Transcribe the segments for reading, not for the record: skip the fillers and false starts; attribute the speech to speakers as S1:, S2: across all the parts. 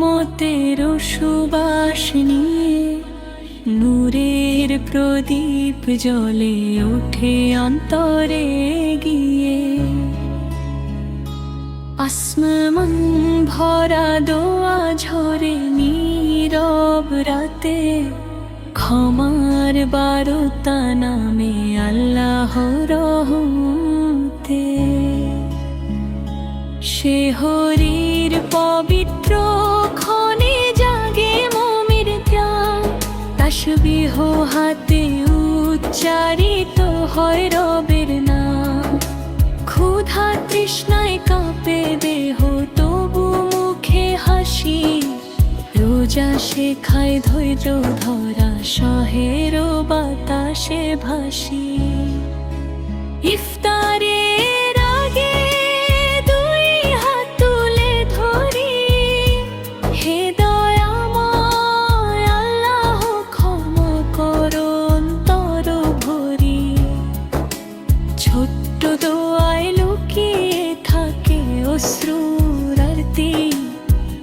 S1: রহমতের সুবাস নিয়ে নূরের প্রদীপ জ্বলে ওঠে অন্তরে গিয়ে। আসমান ভরা দোয়া ঝরে নীরব রাতে, ক্ষমার বারতা নামে আল্লাহর রহমতে। সে হরির পবিত্র ক্ষণে জাগে মুমির ত্যাগ, তাসবিহ হাতে উচ্চারিত হয় রবের নাম। ক্ষুধা তৃষ্ণায় কাঁপে দেহ তবু মুখে হাসি, রোজা শেখায় ধৈর্য ধরা সহের বাতাসে ভাসি। ইফতারের আগে দুই হাত তুলে ধরি, হে দয়াময় আল্লাহ ক্ষমা করো অন্তর ভরি। ছোট্ট দোয়ায় লুকিয়ে থাকে অশ্রুর আরতি,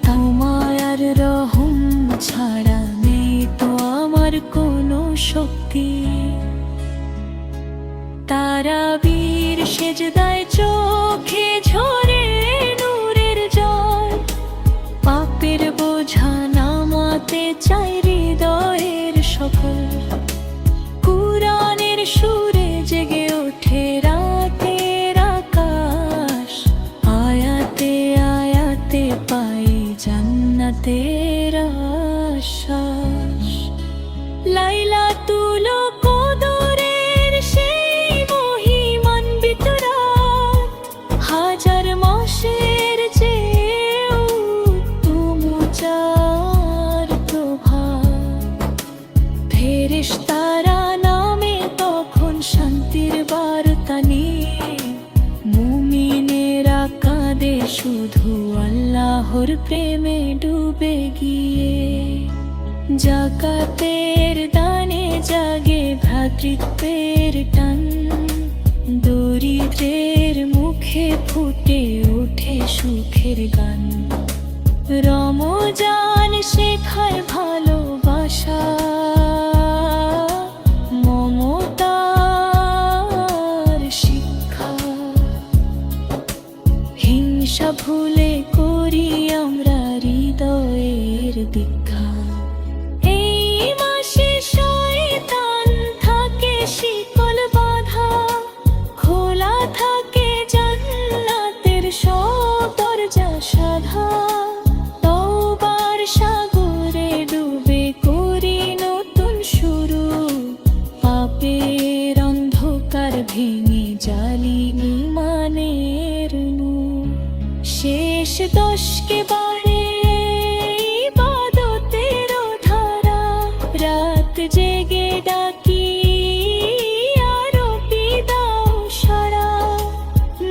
S1: তোমার রহম ছাড়া নেই তো আমার কোনো শক্তি। তারাবীর সেজদায় চোখে ঝরে নূরের জল, পাপের বোঝা নামাতে চাই হৃদয়ের সকল। কুরআনের সুরে জেগে ওঠে রাতের আকাশ, আয়াতে আয়াতে পাই জান্নাতের আশ্বাস। লাইলাতুল কদরের সেই মহিমান্বিত রাত, হাজার মাসের চেয়েও উত্তম চার প্রভাত। ফেরেশতারা নামে তখন শান্তির বার্তা নিয়ে, মুমিনেরা কাঁদে শুধু আল্লাহর প্রেমে ডুবে গিয়ে। জাকাতের দানে জাগে ভ্রাতৃত্বের টান, দরিদ্রের মুখে ফুটে ওঠে সুখের গান। রমজান শেখায় ভালোবাসা, মমতার শিক্ষা। হিংসা ভুলে করি আমরা হৃদয়ের দীক্ষা। এই মাসে শয়তান থাকে শিকল বাঁধা, খোলা থাকে জান্নাতের সব দরজা সাধা। তওবার সাগরে ডুবে করি নতুন শুরু, পাপের অন্ধকার ভেঙে জালি ঈমানের নূর। শেষ দশকে বাড়ে ইবাদতের ধারা, রাত জেগে ডাকি আরো বিদাও সারা।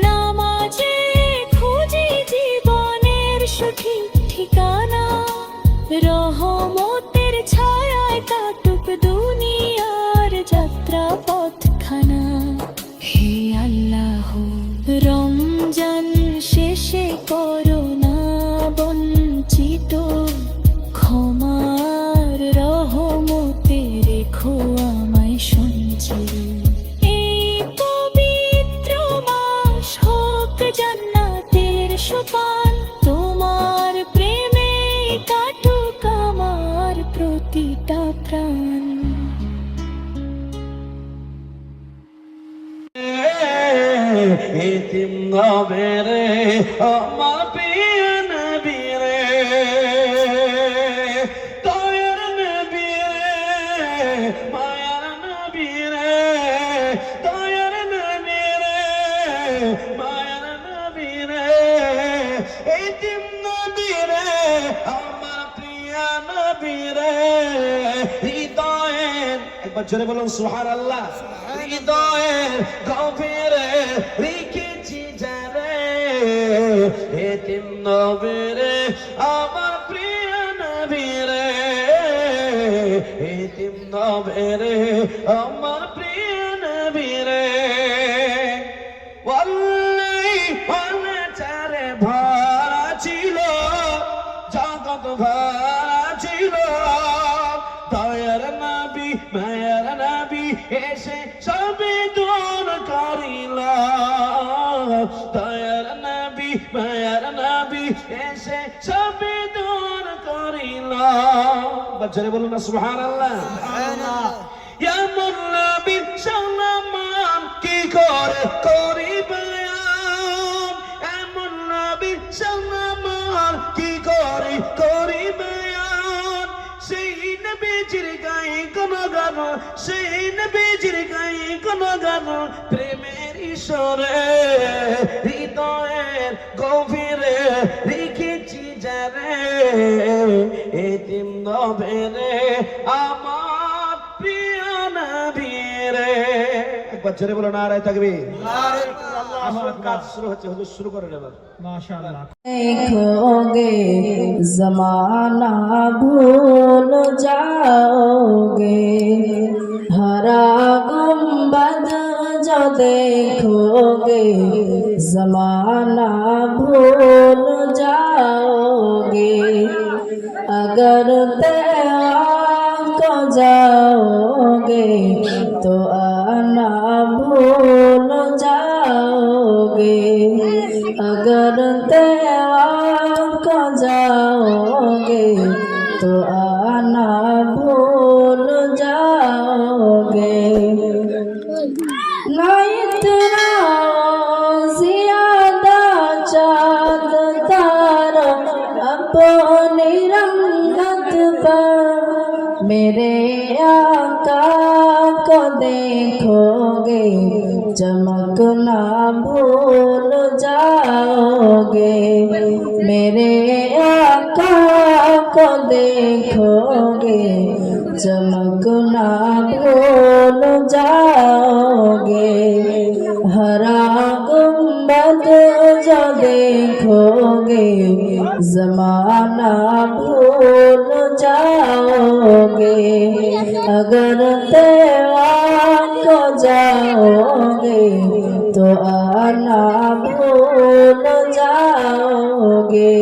S1: নামাজে খুঁজি জীবনের সঠিক ঠিকানা, রহমতের ছায়ায় কাটুক দুনিয়ার যাত্রা পথখানা। হে আল্লাহ রমজান শেষে করো না বঞ্চিত, ক্ষমার রহমতে রেখো আমায় সঞ্চিত। এই পবিত্র মাস হোক জান্নাতের সোপান, তোমার প্রেমে কাটুক আমার প্রতিটা প্রাণ।
S2: এতিম নবেরে আমার প্রিয় নবী রে, দয়ার নবী রে, মায়ার নবী রে, দয়ার নবী রে, মায়ার নবী রে। এতিম নবী রে আমার প্রিয় নবী রে, হৃদয়ের একবার জোরে বলুন সুবহানাল্লাহ। হৃদয়ের গভীরে রেখেছি যারে, এতিম নবী রে আমার প্রিয় নবী রে, এতিম নবী রে আমার প্রিয় নবী রে। ওয়াল্লাহি অনাচারে ভরা ছিল জগৎ ভরা ছিল দয়ার নবী মায়ার নবী এসে সবে দূর করিল দয়ার নবী মায়ার নবী এসে সবে দূর করিল বাচ্চারা বলুন না সুবহানাল্লাহ এমন নবী সম্মান কি করে করি বয়ান এমন নবী সম্মান কি করে করি বয়ান সেই নবীজির গায়ে কোন গান সেই নবীজির গায়ে কোন গান প্রেমের ঈশ্বরে হৃদয়ের গভীরে রেখেছি যারে এতিম নবেরে আমার প্রিয় নবী রে একবার জোরে বলো নারায়ে তাকবীর আমার কাজ শুরু হচ্ছে হুজুর শুরু করেন এবার
S3: माशाअल्लाह
S1: देखोगे जमाना भूल जाओगे हरा गुंबद जो देखोगे जमाना भूल जाओगे अगर को जाओगे तो आना भूल जाओगे अगर को जाओगे तो आना भूल जाओगे ना इतना ज्यादा चाँद तारा अपनी रंगत पर मेरे आका को देखोगे चमकना भूल जाओगे मेरे आका को देखोगे चमकना भूल जाओगे हरा गुंबद जो देखोगे जमाना भूल जाओगे अगर को जाओगे तो आना भूल जाओगे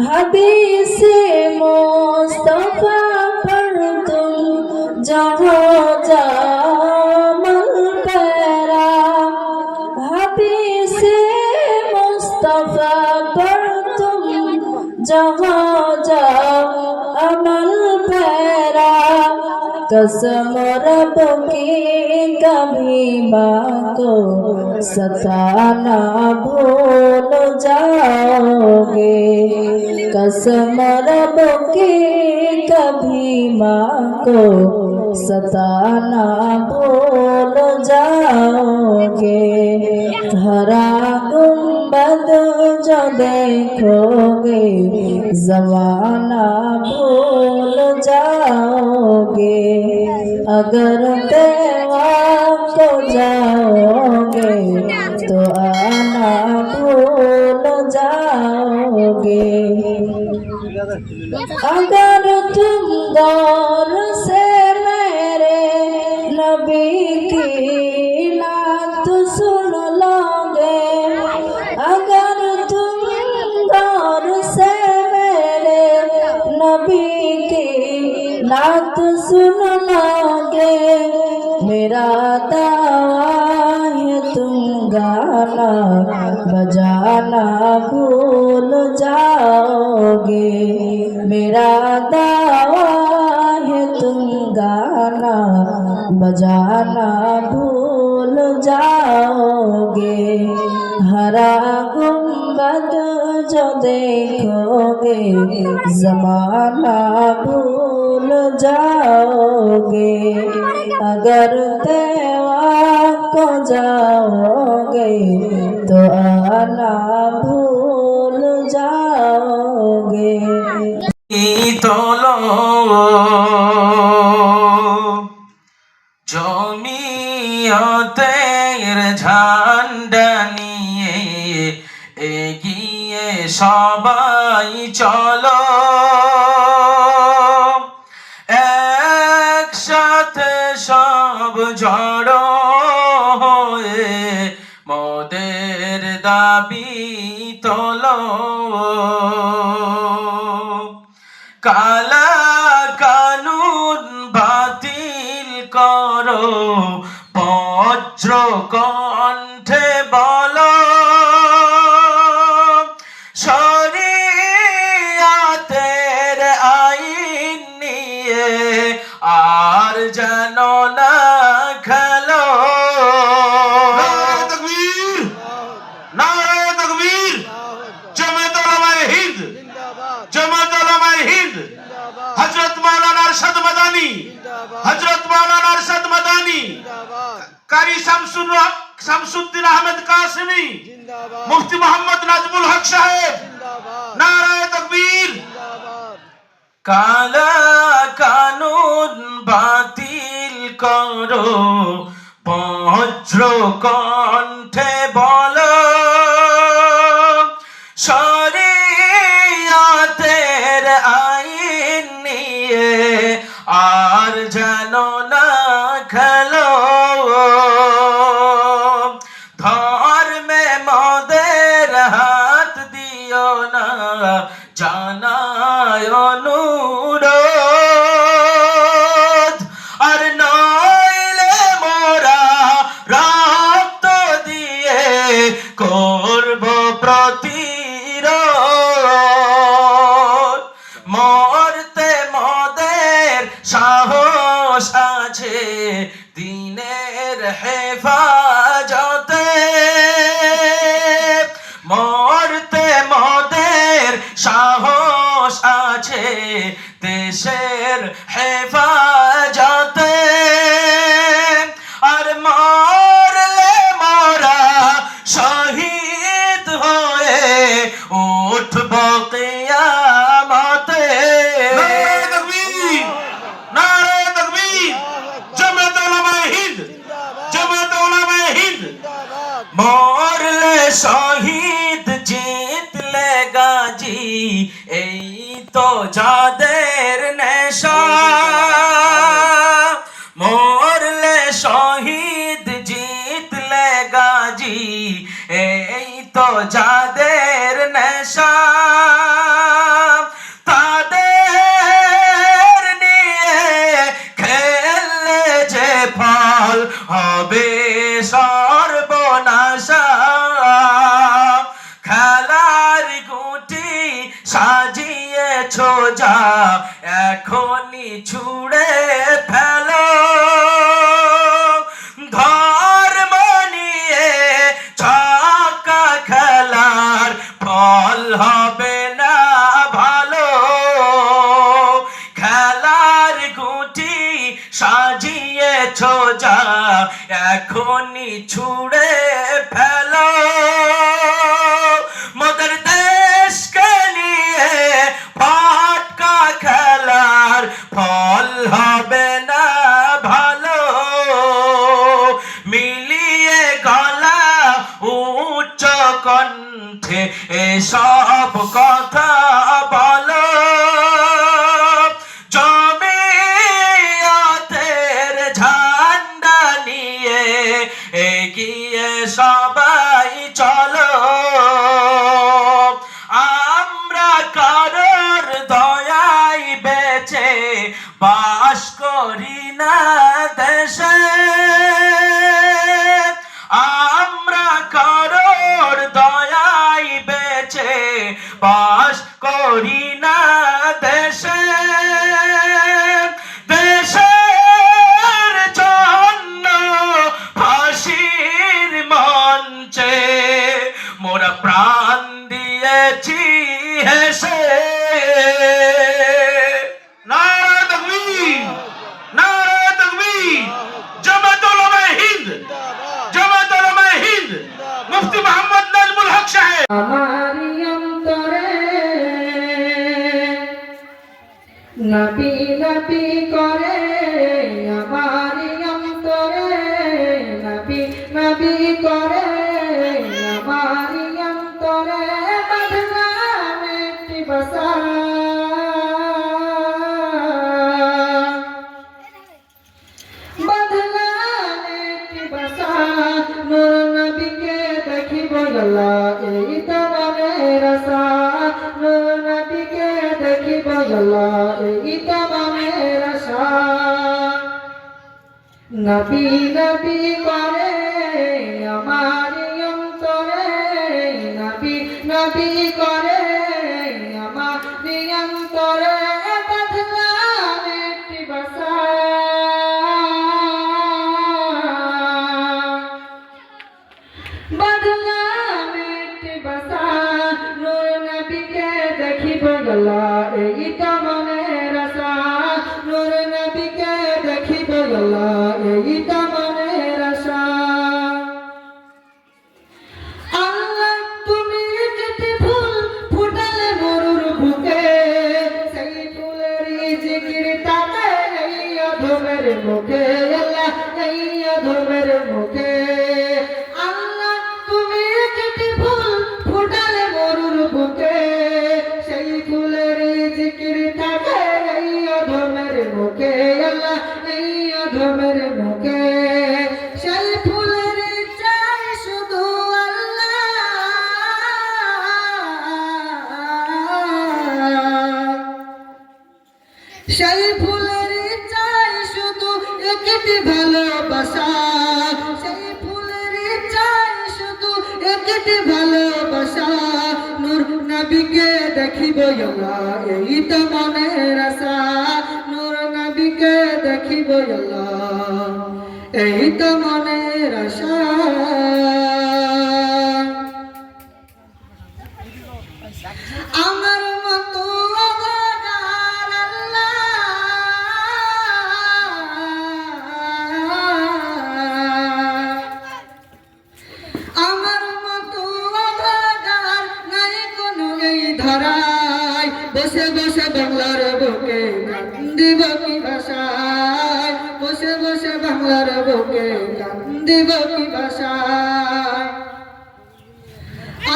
S1: हदीस मुस्तफा पर तुम जहाँ जामल पैरा हदीस मुस्तफा पर तुम जहाँ जाओ अमल पैरा कसम रब की कभी माँ को सताना भूल जाओगे कसम रब की कभी माँ को सताना भूल जाओगे हरा गुंबद जो देखोगे जमाना भूल जाओगे अगर को जाओगे तो आना भूल जाओगे अगर तुम गौर से मेरे नबी की नात सुन लोगे अगर तुम गौर से मेरे नबी की नात सुन लोगे मेरा दावा है तुम गाना बजाना भूल जाओगे मेरा दावा है तुम गाना बजाना भूल जाओगे हरा गुंबद जो देखोगे जमाना भूल जाओगे अगर को जाओगे तो आना भूल जाओगे
S2: তোলো জমিয়তের ঝান্ডা নিয়ে এগিয়ে সবাই চলো একসাথে সব জড়ো হয়ে মোদের দাবি তোলো
S3: কালা কানুন বাতিল করো, বজ্র কণ্ঠে বলো, শরিয়াতের আইন নিয়ে আর যেন না খেলো। নারে তাকবীর, নারে তাকবীর। জামাত উলামায়ে হিন্দ, জামাত উলামায়ে হিন্দ, হযরত মাওলানা আরশাদ মাদানী, হযরত মাওলানা আরশাদ মাদানী, কারি শামসুদ্দিন আহমেদ কাসেমি, মুফতি মোহাম্মদ নাজমুল হক সাহেব, নারে তাকবীর। কালা কানুন বাতিল করো, বজ্র কণ্ঠে বলো, শরিয়াতের আইন নিয়ে আর যেন না খেলো। ধর্মে মদের হাত দিও না, জানায় অনুরোধ, আর নইলে মোরা রক্ত দিয়ে করব প্রতিরোধ। মরতে মদের সাহস আছে দিনের হেফাজতে, মরতে মদের সাহস আছে দেশের হেফাজতে, আর মরলে মোরা শহীদ হয়ে উঠব কিয়ামতে। নারে তাকবীর, নারে তাকবীর। জামাত উলামায়ে হিন্দ, জামাত উলামায়ে হিন্দ। মরলে শহীদ, জিতলে গাজী, এই তো যাদের নেশা। মরলে শহীদ, জিতলে গাজী, এই তো যাদের নেশা। তাদের নিয়ে খেললে যে ফল হবে সর্বনাশা। খেলার গুটি সাজিয়েছ যা, এখনই ছুড়ে ফেলো। ধর্ম নিয়ে ছক্কা খেলার ফল হবে না ভালো। খেলার গুটি সাজিয়েছ যা, এখনই ছুড়ে ফেলো। মোদের দেশকে নিয়ে ফাটকা খেলার ফল হবে না ভালো। মিলিয়ে গলা উচ্চ কণ্ঠে এসব কথা বলো। জমিয়তের ঝান্ডা নিয়ে এগিয়ে সবাই চলো। আমরা কারোর দয়ায় বেঁচে বাস করি না দেশে। আমরা কারোর দয়ায় বেঁচে বাস করি না দেশে। দেশের জন্য ফাঁসির মঞ্চে মোরা প্রাণ দিয়েছি হেসে। নারে তাকবীর, নারে তাকবীর। জামাত উলামায়ে হিন্দ, জামাত উলামায়ে হিন্দ, মুফতি মোহাম্মদ নাজমুল হক সাহেব।
S4: আমারি অন্তরে নবী নবী করে, আমারি অন্তরে নবী নবী করে, আমারি অন্তরে বদনাম একটি বসা। বদনাম একটি বসা, নূর নবীকে দেখিব আল্লাহ, এই তো মনের আশা। নূর নবীকে দেখিব আল্লাহ এই তো মনের আশা নবী নবী করে আমার অন্তরে নবী নবী করে আমার অন্তরে বাঁধলাম একটি বাসা বাঁধলাম একটি বাসা নূর নবীকে দেখিব আল্লাহ এই তো মনের আশা নূর নবীকে দেখিব আল্লাহ এই তো মনের আশা আল্লাহ তুমি একটি ফুল ফুটালে মরুর বুকে সেই ফুলের জিকির তাকে এই অধমের মুখে আল্লাহ এই অধমের মুখে আল্লাহ তুমি একটি ফুল ফুটালে মরুর বুকে সেই ফুলের জিকির থাকে এই অধমের মুখে আল্লাহ এই অধমের মুখে সেই ফুলের চাই শুধু আল্লাহ সেই ফুলের চাই শুধু একটি ভালোবাসা সেই ফুলের চাই শুধু একটি ভালোবাসা নূর নবীকে দেখিব আল্লাহ এই তো মনের আশা নূর নবীকে দেখিব আল্লাহ এই তো মনের আশা আমার মতো অভাগার আল্লাহ আমার মতো অভাগার নাই কোনো এই ধরায় বসে বসে বাংলার বুকে কান্দিব কি ভাষায় বসে বসে বাংলার বুকে কান্দিব কি ভাষায়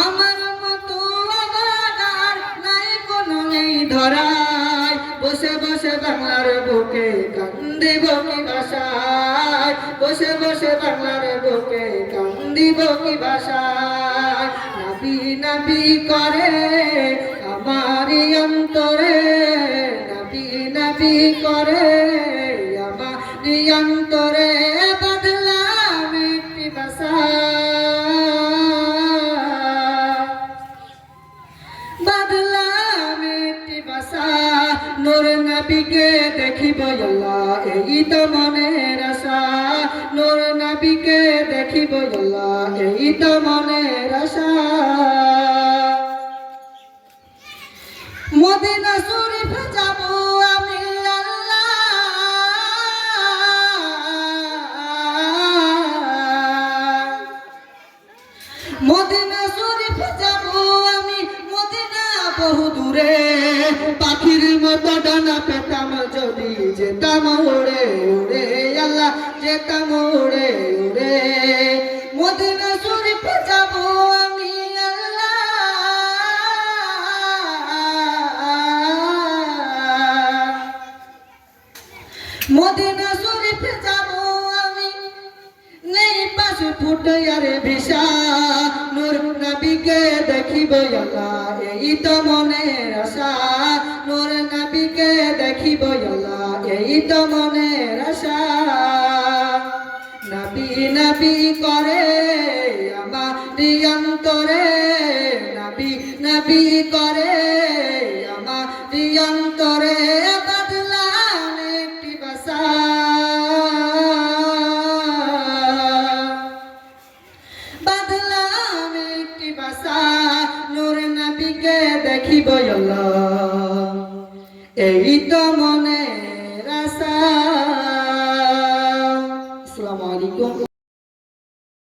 S4: আমার মতো অভাগার নাই কোনো এই ধরায় বসে বসে বাংলার বুকে কান্দিব কি ভাষায় বসে বসে বাংলার বুকে কান্দিব কি ভাষায় নবী নবী করে আমার অন্তরে নবী নবী করে আমার অন্তরে বাঁধলাম একটি বাসা বাঁধলাম একটি বাসা নূর নবীকে দেখিব আল্লাহ এই তো মনের আশা নূর নবীকে দেখিব আল্লাহ এই তো মনের আশা মদিনা শরীফ যাব আমি আল্লাহ মদিনা শরীফ যাব আমি মদিনা বহু দূরে পাখির মতো ডানা পেতাম যদি যেতাম উড়ে উড়ে আল্লাহ যেতাম উড়ে উড়ে মদিনা শরীফ যাব আমি আল্লাহ মদিনা শরীফ যাব আমি নেই পাশে ফুটে আরে ভিসা নূর নবীকে দেখিব আল্লাহ এই তো মনের আশা নূর নবীকে দেখিব আল্লাহ এই তো মনের আশা নবী নবী করে আমার অন্তরে নবী নবী করে আমার অন্তরে বাঁধলাম একটি বাসা বাঁধলাম একটি বাসা নূর নবীকে দেখিব আল্লাহ এই তো